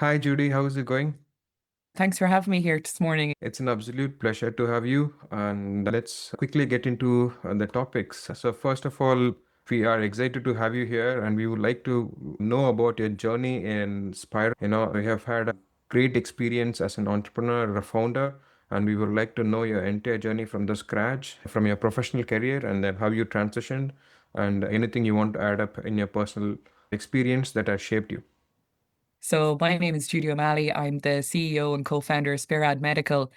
Hi, Judy. How is it going? Thanks for having me here this morning. It's an absolute pleasure to have you. And let's quickly get into the topics. So, first of all, we are excited to have you here, and we would like to know about your journey in Spire. We have had a great experience as an entrepreneur, a founder, and we would like to know your entire journey from the scratch, from your professional career, and then how you transitioned, and anything you want to add up in your personal experience that has shaped you. So, my name is Judi O'Malley. I'm the CEO and co-founder of Spiorad Medical.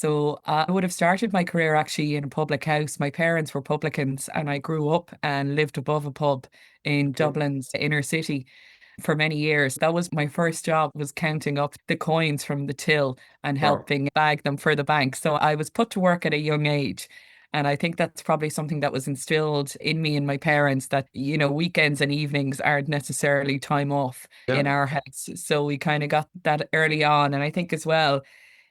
I would have started my career actually in a public house. My parents were publicans, and I grew up and lived above a pub in Okay. Dublin's inner city for many years. That was my first job, was counting up the coins from the till and Wow. helping bag them for the bank. So I was put to work at a young age. And I think that's probably something that was instilled in me and my parents, that, weekends and evenings aren't necessarily time off Yeah. in our house. So we kind of got that early on. And I think as well,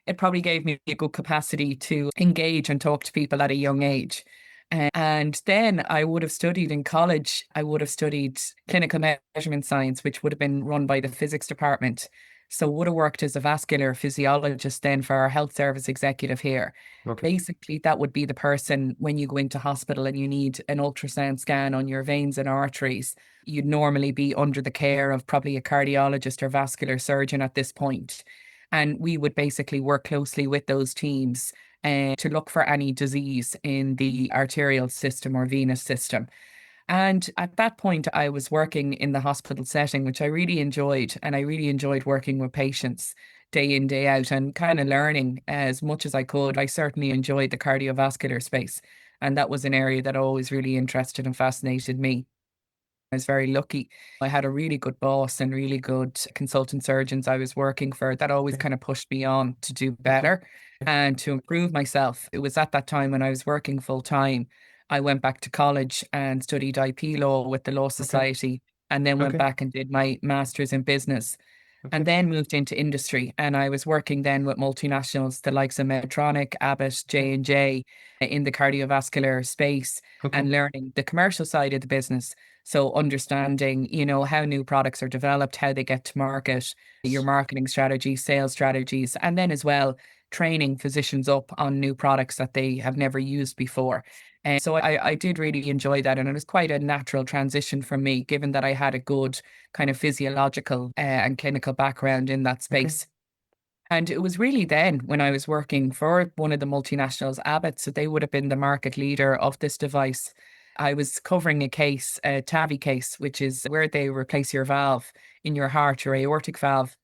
it probably gave me a good capacity to engage and talk to people at a young age. And then I would have studied in college, I would have studied clinical measurement science, which would have been run by the physics department. So would have worked as a vascular physiologist then for our health service executive here. Okay. Basically, that would be the person when you go into hospital and you need an ultrasound scan on your veins and arteries. You'd normally be under the care of probably a cardiologist or vascular surgeon at this point. And we would basically work closely with those teams to look for any disease in the arterial system or venous system. And at that point, I was working in the hospital setting, which I really enjoyed. And I really enjoyed working with patients day in, day out, and kind of learning as much as I could. I certainly enjoyed the cardiovascular space. And that was an area that always really interested and fascinated me. I was very lucky. I had a really good boss and really good consultant surgeons I was working for that always Okay. kind of pushed me on to do Okay. better and to improve myself. It was at that time when I was working full time. I went back to college and studied IP law with the Law Okay. Society, and then went Okay. back and did my master's in business, and Okay. then moved into industry. And I was working then with multinationals, the likes of Medtronic, Abbott, Okay. J&J, in the cardiovascular space, Okay. and learning the commercial side of the business. So understanding, how new products are developed, how they get to market, your marketing strategies, sales strategies, and then as well training physicians up on new products that they have never used before. And so I did really enjoy that. And it was quite a natural transition for me, given that I had a good kind of physiological and clinical background in that Okay. space. And it was really then when I was working for one of the multinationals, Abbott, so they would have been the market leader of this device. I was covering a case, a TAVI case, which is where they replace your valve in your heart, your aortic valve,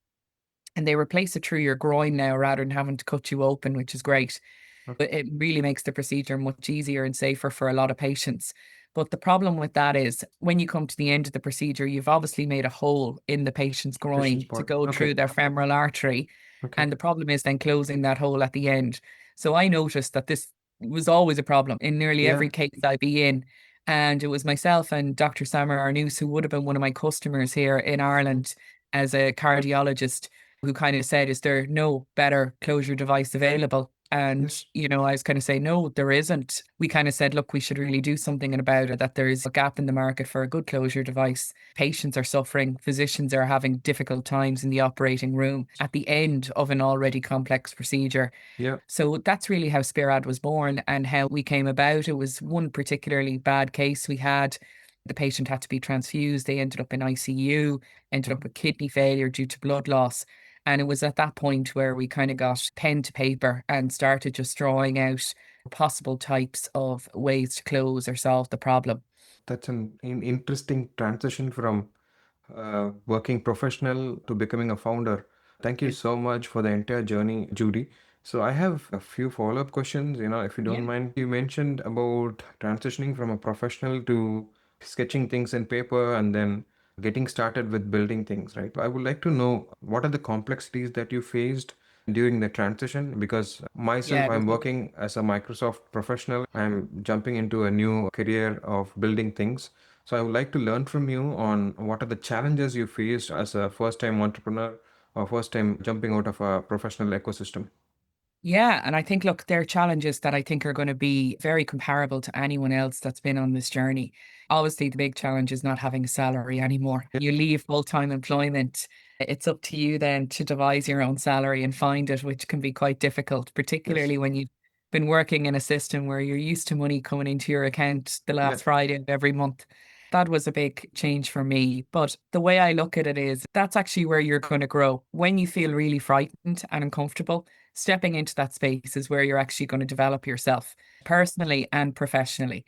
and they replace it through your groin now rather than having to cut you open, which is great. Okay. But it really makes the procedure much easier and safer for a lot of patients. But the problem with that is when you come to the end of the procedure, you've obviously made a hole in the patient's Patient's groin to body. go Okay. through their femoral artery. Okay. And the problem is then closing that hole at the end. So I noticed that this was always a problem in nearly Yeah. every case I'd be in. And it was myself and Dr. Samar Arnoose, who would have been one of my customers here in Ireland as a cardiologist, who kind of said, is there no better closure device available? Yeah. And, I was kind of saying, no, there isn't. We kind of said, look, we should really do something about it, that there is a gap in the market for a good closure device. Patients are suffering, physicians are having difficult times in the operating room at the end of an already complex procedure. Yeah. So that's really how Spiorad was born and how we came about. It was one particularly bad case we had. The patient had to be transfused. They ended up in ICU, ended Wow. up with kidney failure due to blood loss. And it was at that point where we kind of got pen to paper and started just drawing out possible types of ways to close or solve the problem. That's an interesting transition from working professional to becoming a founder. Thank you Yeah. so much for the entire journey, Judy. So I have a few follow-up questions, if you don't Yeah. mind. You mentioned about transitioning from a professional to sketching things in paper and then getting started with building things, right? I would like to know what are the complexities that you faced during the transition because myself, Yeah. I'm working as a Microsoft professional. I'm jumping into a new career of building things. So I would like to learn from you on what are the challenges you faced as a first-time entrepreneur or first time jumping out of a professional ecosystem. Yeah, and I think, look, there are challenges that I think are going to be very comparable to anyone else that's been on this journey. Obviously, the big challenge is not having a salary anymore. Yeah. You leave full-time employment. It's up to you then to devise your own salary and find it, which can be quite difficult, Yes. particularly when you've been working in a system where you're used to money coming into your account the Yeah. last Friday of every month. That was a big change for me. But the way I look at it is that's actually where you're going to grow. When you feel really frightened and uncomfortable, stepping into that space is where you're actually going to develop yourself personally and professionally.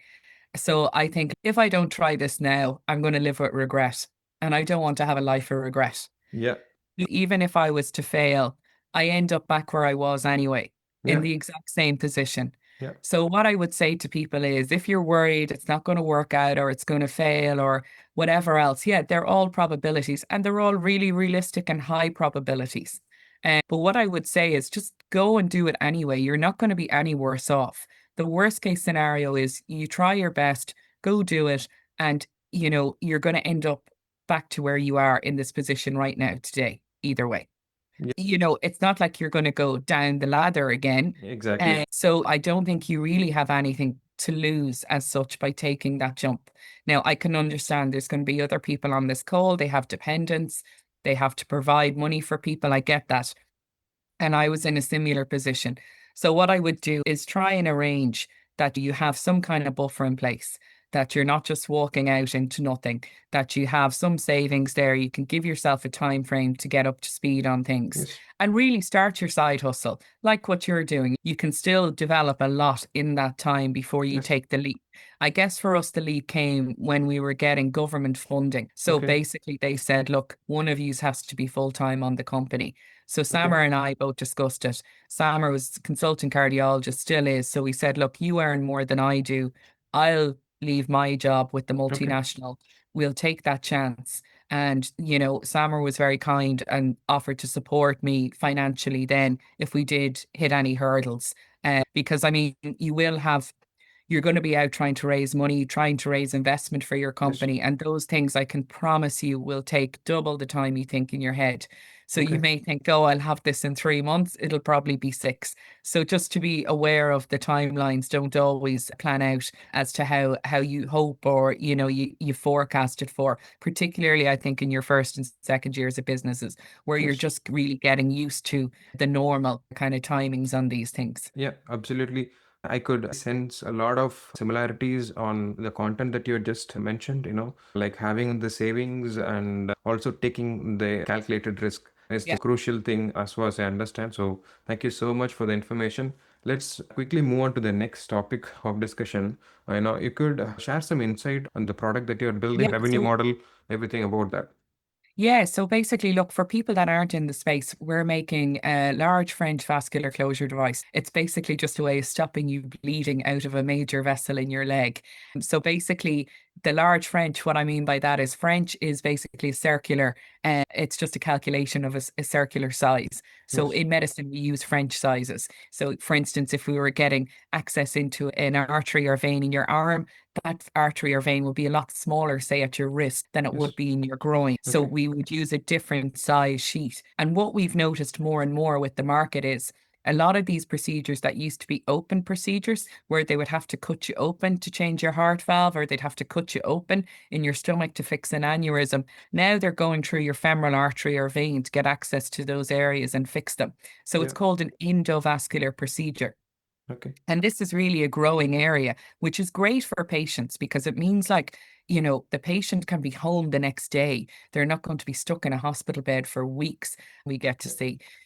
So I think if I don't try this now, I'm going to live with regret. And I don't want to have a life of regret. Yeah. Even if I was to fail, I end up back where I was anyway, in Yeah. the exact same position. Yeah. So, what I would say to people is if you're worried it's not going to work out or it's going to fail or whatever else, yeah, they're all probabilities and they're all really realistic and high probabilities. But what I would say is just go and do it anyway. You're not going to be any worse off. The worst case scenario is you try your best, go do it, and you're going to end up back to where you are in this position right now today, either way. Yeah. It's not like you're going to go down the ladder again. Exactly. So I don't think you really have anything to lose as such by taking that jump. Now, I can understand there's going to be other people on this call. They have dependents. They have to provide money for people. I get that. And I was in a similar position. So what I would do is try and arrange that you have some kind of buffer in place, that you're not just walking out into nothing, that you have some savings there. You can give yourself a time frame to get up to speed on things Yes. and really start your side hustle like what you're doing. You can still develop a lot in that time before you Yes. take the leap. I guess for us, the leap came when we were getting government funding. So Okay. basically, they said, look, one of you has to be full time on the company. So Okay. Samar and I both discussed it. Samar was consultant cardiologist, still is. So we said, look, you earn more than I do. I'll leave my job with the Okay. multinational. We'll take that chance. And, Samar was very kind and offered to support me financially then if we did hit any hurdles. Because, I mean, you're going to be out trying to raise money, trying to raise investment for your Yes. company. And those things I can promise you will take double the time you think in your head. So you Okay. may think, oh, I'll have this in 3 months. It'll probably be 6. So just to be aware of the timelines, don't always plan out as to how you hope or, you forecast it for, particularly I think in your first and second years of businesses, where you're Yes. just really getting used to the normal kind of timings on these things. Yeah, absolutely. I could sense a lot of similarities on the content that you just mentioned, like having the savings and also taking the calculated risk is Yeah. the crucial thing as far as I understand. So thank you so much for the information. Let's quickly move on to the next topic of discussion. I know you could share some insight on the product that you're building, Yeah. revenue So model, everything about that. Yeah, so basically, look, for people that aren't in the space, we're making a large French vascular closure device. It's basically just a way of stopping you bleeding out of a major vessel in your leg. So basically, the large French, what I mean by that is French is basically circular. It's just a calculation of a circular size. So Yes. in medicine, we use French sizes. So for instance, if we were getting access into an artery or vein in your arm, that artery or vein will be a lot smaller, say at your wrist, than it would Yes. be in your groin. So Okay. we would use a different size sheet. And what we've noticed more and more with the market is a lot of these procedures that used to be open procedures, where they would have to cut you open to change your heart valve, or they'd have to cut you open in your stomach to fix an aneurysm. Now they're going through your femoral artery or vein to get access to those areas and fix them. So it's Yeah. called an endovascular procedure. Okay. And this is really a growing area, which is great for patients because it means like, the patient can be home the next day. They're not going to be stuck in a hospital bed for weeks. We get to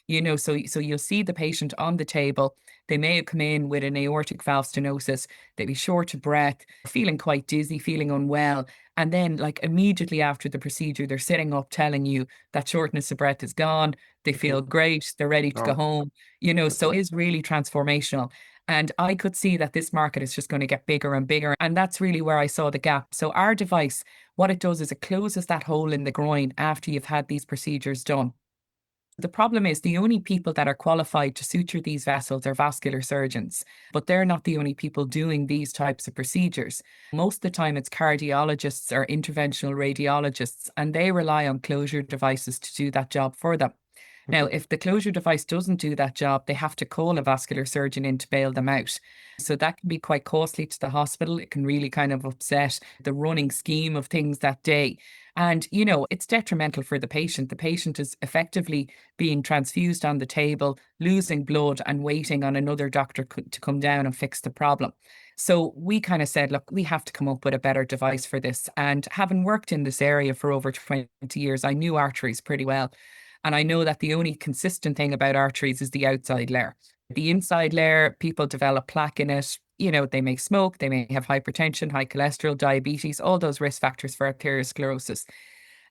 Yeah. see, so you'll see the patient on the table. They may have come in with an aortic valve stenosis. They'd be short of breath, feeling quite dizzy, feeling unwell. And then, like, immediately after the procedure, they're sitting up telling you that shortness of breath is gone. They Okay. feel great. They're ready to go Wow. home, so Okay. it is really transformational. And I could see that this market is just going to get bigger and bigger. And that's really where I saw the gap. So our device, what it does is it closes that hole in the groin after you've had these procedures done. The problem is the only people that are qualified to suture these vessels are vascular surgeons, but they're not the only people doing these types of procedures. Most of the time, it's cardiologists or interventional radiologists, and they rely on closure devices to do that job for them. Now, Okay. if the closure device doesn't do that job, they have to call a vascular surgeon in to bail them out. So that can be quite costly to the hospital. It can really kind of upset the running scheme of things that day. And, it's detrimental for the patient. The patient is effectively being transfused on the table, losing blood, and waiting on another doctor to come down and fix the problem. So we kind of said, look, we have to come up with a better device for this. And having worked in this area for over 20 years, I knew arteries pretty well. And I know that the only consistent thing about arteries is the outside layer. The inside layer, people develop plaque in it. They may smoke, they may have hypertension, high cholesterol, diabetes, all those risk factors for arteriosclerosis.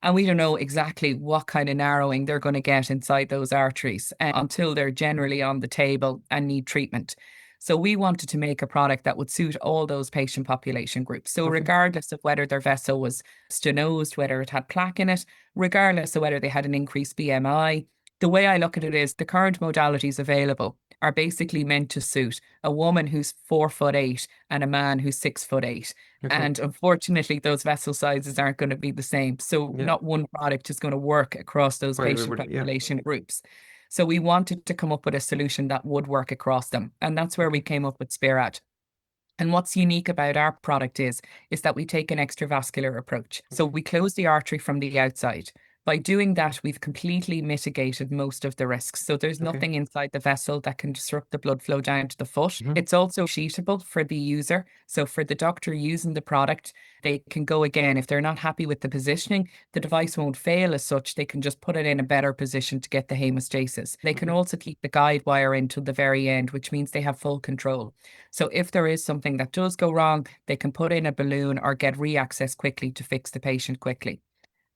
And we don't know exactly what kind of narrowing they're going to get inside those arteries until they're generally on the table and need treatment. So we wanted to make a product that would suit all those patient population groups. So Okay. regardless of whether their vessel was stenosed, whether it had plaque in it, regardless of whether they had an increased BMI, the way I look at it is the current modalities available are basically meant to suit a woman who's 4'8" and a man who's 6'8". Okay. And unfortunately, those vessel sizes aren't going to be the same. So Yeah. not one product is going to work across those For patient everybody. Yeah. population groups. So we wanted to come up with a solution that would work across them. And that's where we Okay. came up with Spiorad. And what's unique about our product is that we take an extravascular approach. So Okay. we close the artery from the outside. By doing that, we've completely mitigated most of the risks. So there's Okay. nothing inside the vessel that can disrupt the blood flow down to the foot. Hmm. It's also sheetable for the user. So for the doctor using the product, they can go again. If they're not happy with the positioning, the device won't fail as such. They can just put it in a better position to get the hemostasis. They can Okay. also keep the guide wire in till the very end, which means they have full control. So if there is something that does go wrong, they can put in a balloon or get reaccess quickly to fix the patient quickly.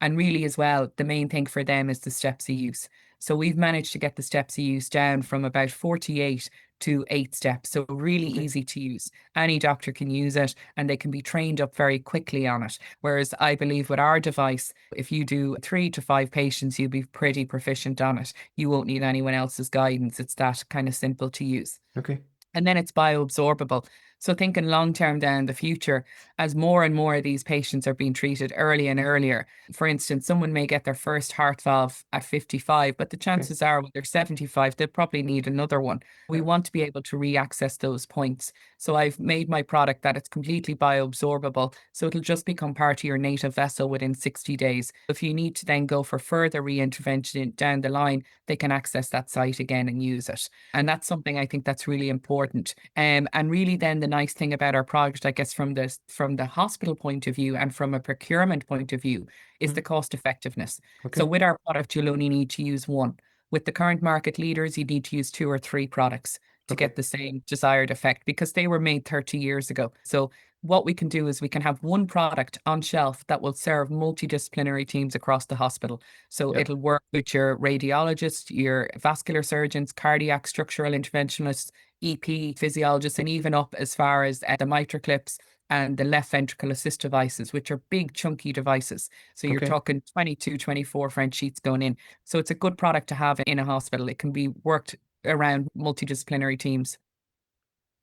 And really, as well, the main thing for them is the steps of use. So we've managed to get the steps of use down from about 48 to 8 steps. So really Okay. easy to use. Any doctor can use it and they can be trained up very quickly on it. Whereas I believe with our device, if you do 3 to 5 patients, you'll be pretty proficient on it. You won't need anyone else's guidance. It's that kind of simple to use. Okay. And then it's bioabsorbable. So thinking long term down the future, as more and more of these patients are being treated early and earlier. For instance, someone may get their first heart valve at 55, but the Okay. chances are when they're 75, they'll probably need another one. We Yeah. want to be able to re-access those points. So I've made my product that it's completely bioabsorbable. So it'll just become part of your native vessel within 60 days. If you need to then go for further re-intervention down the line, they can access that site again and use it. And that's something I think that's really important. And really then the nice thing about our product, I guess from the hospital point of view and from a procurement point of view, is Mhm. the cost effectiveness. So Okay. with our product, you'll only need to use one. With the current market leaders, you need to use 2 or 3 products to Okay. get the same desired effect because they were made 30 years ago. So what we can do is we can have one product on shelf that will serve multidisciplinary teams across the hospital. So Yeah. it'll work with your radiologists, your vascular surgeons, cardiac structural interventionalists, EP physiologists, and even up as far as the mitral clips and the left ventricle assist devices, which are big, chunky devices. So you're Okay. talking 22, 24 French sheets going in. So it's a good product to have in a hospital. It can be worked around multidisciplinary teams.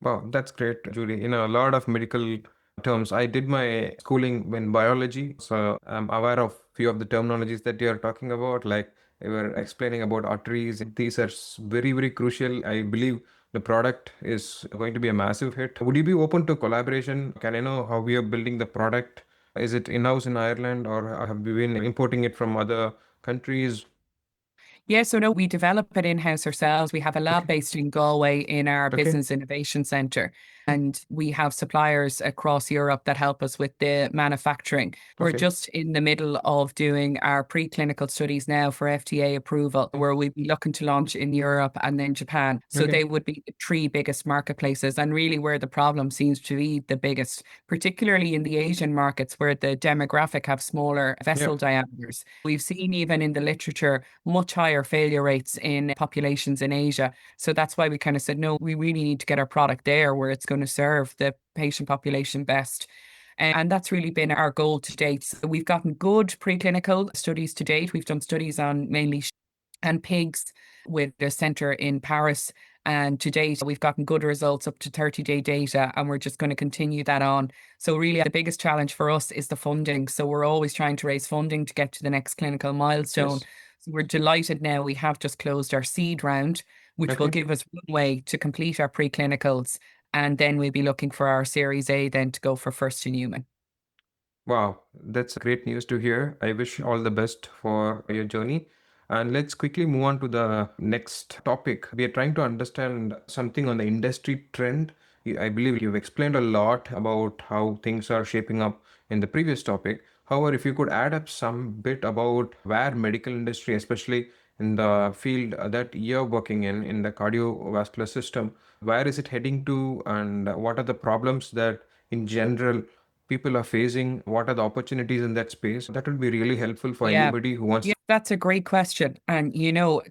Wow, that's great, Judy. In a lot of medical terms, I did my schooling in biology, so I'm aware of few of the terminologies that you're talking about. Like you were explaining about arteries. These are very, very crucial. I believe the product is going to be a massive hit. Would you be open to collaboration? Can I know how we are building the product? Is it in-house in Ireland, or have we been importing it from other countries? Yeah, so no, we develop it in-house ourselves. We have a lab Okay. based in Galway in our Okay. Business Innovation Centre, Okay. and we have suppliers across Europe that help us with the manufacturing. We're Okay. just in the middle of doing our preclinical studies now for FDA approval, where we'll be looking to launch in Europe and then Japan. So Okay. they would be the 3 biggest marketplaces, and really where the problem seems to be the biggest, particularly in the Asian markets where the demographic have smaller Yeah. vessel diameters. We've seen even in the literature much higher failure rates in populations in Asia. So that's why we kind of said, no, we really need to get our product there where it's going to serve the patient population best. And that's really been our goal to date. So we've gotten good preclinical studies to date. We've done studies on mainly and pigs with a centre in Paris. And to date, we've gotten good results up to 30-day data, and we're just going to continue that on. So, really, the biggest challenge for us is the funding. So, we're always trying to raise funding to get to the next clinical milestone. Yes. We're delighted now. We have just closed our seed round, which will Okay. give us runway to complete our preclinicals. And then we'll be looking for our Series A then to go for first in human. Wow, that's great news to hear. I wish you all the best for your journey. And let's quickly move on to the next topic. We are trying to understand something on the industry trend. I believe you've explained a lot about how things are shaping up in the previous topic. However, if you could add up some bit about where medical industry, especially in the field that you're working in the cardiovascular system, where is it heading to, and what are the problems that in general people are facing, what are the opportunities in that space? That will be really helpful for Yeah. anybody who wants. Yeah, that's a great question. And,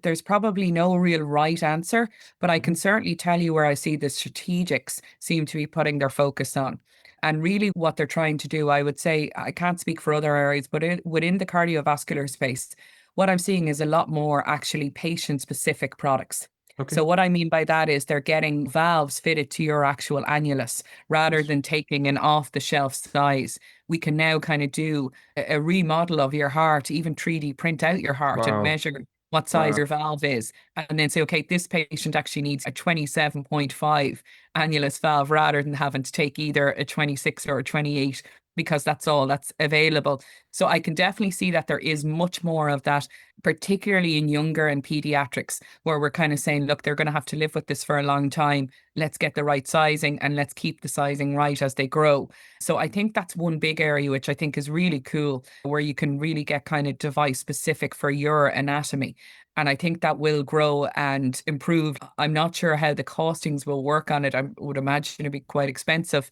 there's probably no real right answer, but I can Mhm. certainly tell you where I see the strategics seem to be putting their focus on. And really, what they're trying to do, I would say, I can't speak for other areas, but within the cardiovascular space, what I'm seeing is a lot more actually patient specific products. Okay. So, what I mean by that is they're getting valves fitted to your actual annulus rather Yes. than taking an off the shelf size. We can now kind of do a remodel of your heart, even 3D print out your heart and Wow. measure what size Wow. your valve is, and then say, okay, this patient actually needs a 27.5 annulus valve rather than having to take either a 26 or a 28 because that's all that's available. So I can definitely see that there is much more of that, particularly in younger and pediatrics, where we're kind of saying, look, they're going to have to live with this for a long time. Let's get the right sizing and let's keep the sizing right as they grow. So I think that's one big area which I think is really cool, where you can really get kind of device specific for your anatomy. And I think that will grow and improve. I'm not sure how the costings will work on it. I would imagine it'd be quite expensive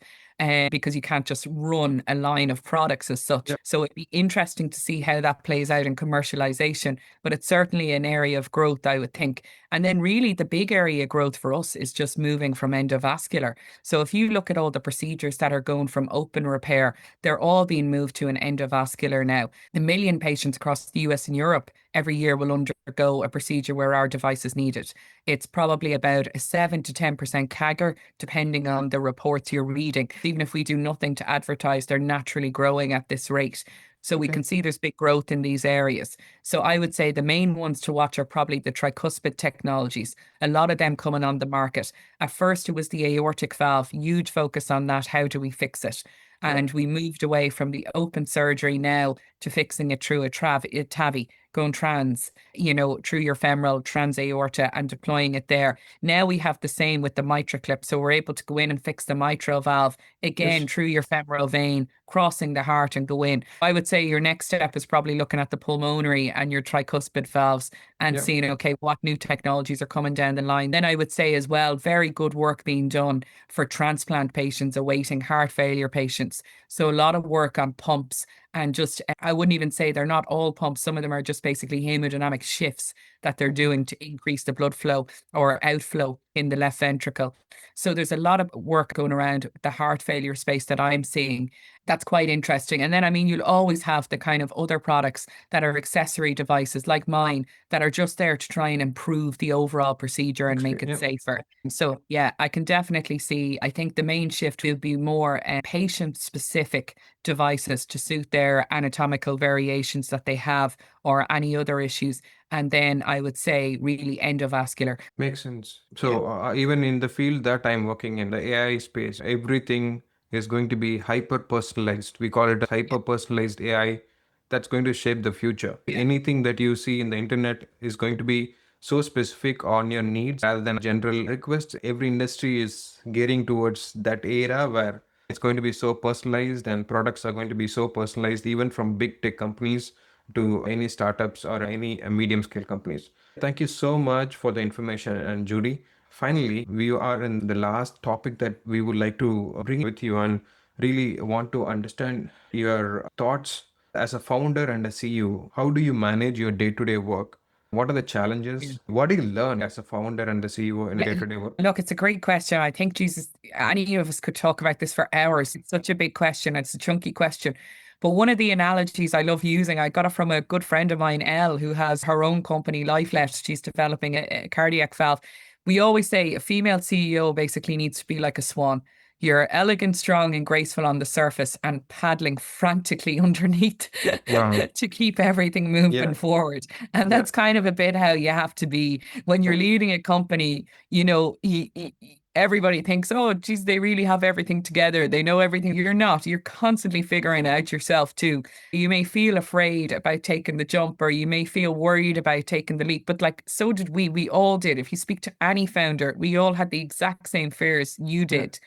because you can't just run a line of products as such. Yeah. So it'd be interesting to see how that plays out in commercialization. But it's certainly an area of growth, I would think. And then really the big area of growth for us is just moving from endovascular. So if you look at all the procedures that are going from open repair, they're all being moved to an endovascular now. A million patients across the US and Europe every year will undergo a procedure where our device is needed. It's probably about a 7 to 10% CAGR, depending on the reports you're reading. Even if we do nothing to advertise, they're naturally growing at this rate. So we Okay. can see there's big growth in these areas. So I would say the main ones to watch are probably the tricuspid technologies, a lot of them coming on the market. At first, it was the aortic valve, huge focus on that. How do we fix it? Yeah. And we moved away from the open surgery now to fixing it through a TAVI, going trans, through your femoral trans aorta and deploying it there. Now we have the same with the mitral clip. So we're able to go in and fix the mitral valve Yes. again through your femoral vein, crossing the heart and go in. I would say your next step is probably looking at the pulmonary and your tricuspid valves and Yeah. seeing, okay, what new technologies are coming down the line. Then I would say as well, very good work being done for transplant patients awaiting heart failure patients. So a lot of work on pumps and just, I wouldn't even say they're not all pumps. Some of them are just basically hemodynamic shifts that they're Okay. doing to increase the blood flow or outflow in the left ventricle. So there's a lot of work going around the heart failure space that I'm seeing. That's quite interesting. And then, I mean, you'll always have the kind of other products that are accessory devices like mine that are just there to try and improve the overall procedure and make it Yeah. safer. So, yeah, I can definitely see. I think the main shift will be more patient specific devices to suit their anatomical variations that they have or any other issues. And then I would say really endovascular. Makes sense. Yeah. So, even in the field that I'm working in, the AI space, everything is going to be hyper personalized. We call it a hyper personalized AI that's going to shape the future. Anything that you see in the internet is going to be so specific on your needs rather than general requests. Every industry is gearing towards that era where it's going to be so personalized and products are going to be so personalized, even from big tech companies to any startups or any medium scale companies. Thank you so much for the information, and Judy. Finally, we are in the last topic that we would like to bring with you and really want to understand your thoughts as a founder and a CEO. How do you manage your day-to-day work? What are the challenges? What do you learn as a founder and the CEO in a day-to-day work? Look, it's a great question. I think, Jesus, any of us could talk about this for hours. It's such a big question. It's a chunky question. But one of the analogies I love using, I got it from a good friend of mine, Elle, who has her own company, LifeLeft. She's developing a cardiac valve. We always say a female CEO basically needs to be like a swan. You're elegant, strong, and graceful on the surface and paddling frantically underneath Wow. to keep everything moving Yeah. forward. And Yeah. that's kind of a bit how you have to be when you're leading a company. Everybody thinks, oh, geez, they really have everything together. They know everything. You're not. You're constantly figuring it out yourself too. You may feel afraid about taking the jump, or you may feel worried about taking the leap, but like so did we. We all did. If you speak to any founder, we all had the exact same fears you Yeah. did,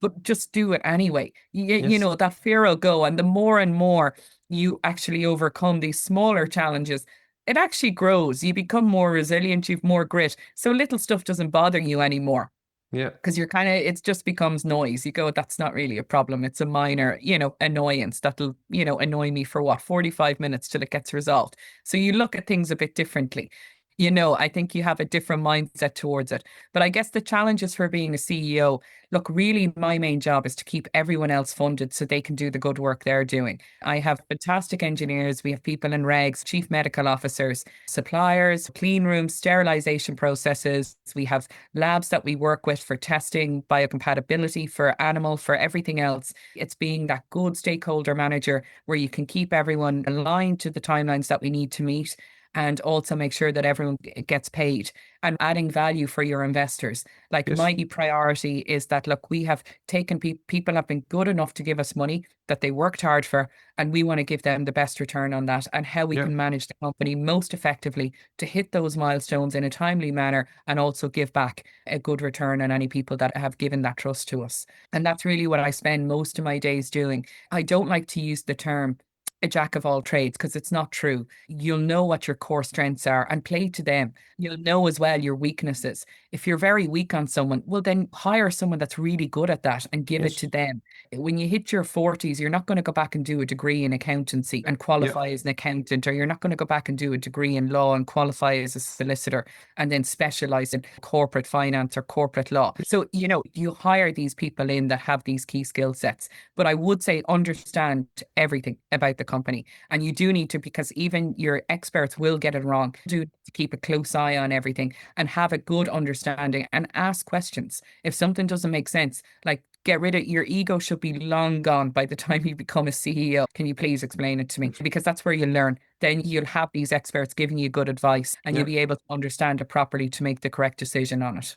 but just do it anyway. Yes. That fear will go. And the more and more you actually overcome these smaller challenges, it actually grows. You become more resilient, you've more grit. So little stuff doesn't bother you anymore Yeah. because you're kind of, it just becomes noise. You go, that's not really a problem. It's a minor, annoyance that'll, annoy me for what, 45 minutes till it gets resolved. So you look at things a bit differently. I think you have a different mindset towards it. But I guess the challenges for being a CEO, look, really, my main job is to keep everyone else funded so they can do the good work they're doing. I have fantastic engineers. We have people in regs, chief medical officers, suppliers, clean rooms, sterilization processes. We have labs that we work with for testing, biocompatibility, for animal, for everything else. It's being that good stakeholder manager where you can keep everyone aligned to the timelines that we need to meet and also make sure that everyone gets paid and adding value for your investors. Like Yes. my priority is that, look, we have taken people have been good enough to give us money that they worked hard for, and we want to give them the best return on that and how we Yeah. can manage the company most effectively to hit those milestones in a timely manner and also give back a good return on any people that have given that trust to us. And that's really what I spend most of my days doing. I don't like to use the term a jack of all trades because it's not true. You'll know what your core strengths are and play to them. You'll know as well your weaknesses. If you're very weak on someone, well, then hire someone that's really good at that and give it Yes. to them. When you hit your 40s, you're not going to go back and do a degree in accountancy and Yeah. qualify as an accountant, or you're not going to go back and do a degree in law and qualify as a solicitor and then specialize in corporate finance or corporate law. So, you hire these people in that have these key skill sets. But I would say understand everything about the company. And you do need to, because even your experts will get it wrong. Do need to keep a close eye on everything and have a good understanding and ask questions. If something doesn't make sense, like get rid of your ego should be long gone by the time you become a CEO. Can you please explain it to me? Because that's where you learn. Then you'll have these experts giving you good advice and Yeah. you'll be able to understand it properly to make the correct decision on it.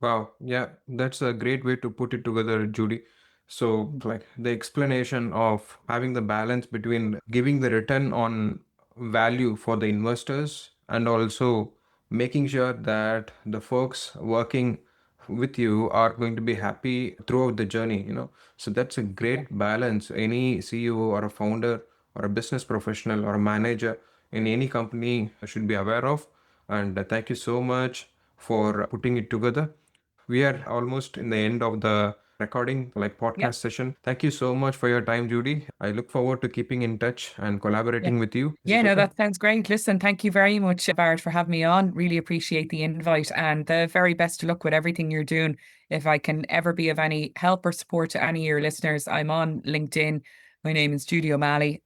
Wow, yeah, that's a great way to put it together, Judy. So, like the explanation of having the balance between giving the return on value for the investors and also making sure that the folks working with you are going to be happy throughout the journey. So, that's a Yeah. great balance any CEO or a founder or a business professional or a manager in any company should be aware of. And thank you so much for putting it together. We are almost in the end of the recording, like Yeah. podcast session. Thank you so much for your time, Judy. I look forward to keeping in touch and Yeah. collaborating with you. Is Yeah, it no, okay? that sounds great. Listen, thank you very much, Bart, for having me on. Really appreciate the invite and the very best of luck with everything you're doing. If I can ever be of any help or support to any of your listeners, I'm on LinkedIn. My name is Judi O'Malley.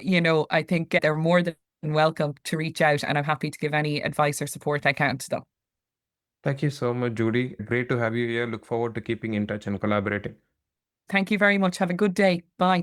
I think they're more than welcome to reach out, and I'm happy to give any advice or support I can to them. Thank you so much, Judy. Great to have you here. Look forward to keeping in touch and collaborating. Thank you very much. Have a good day. Bye.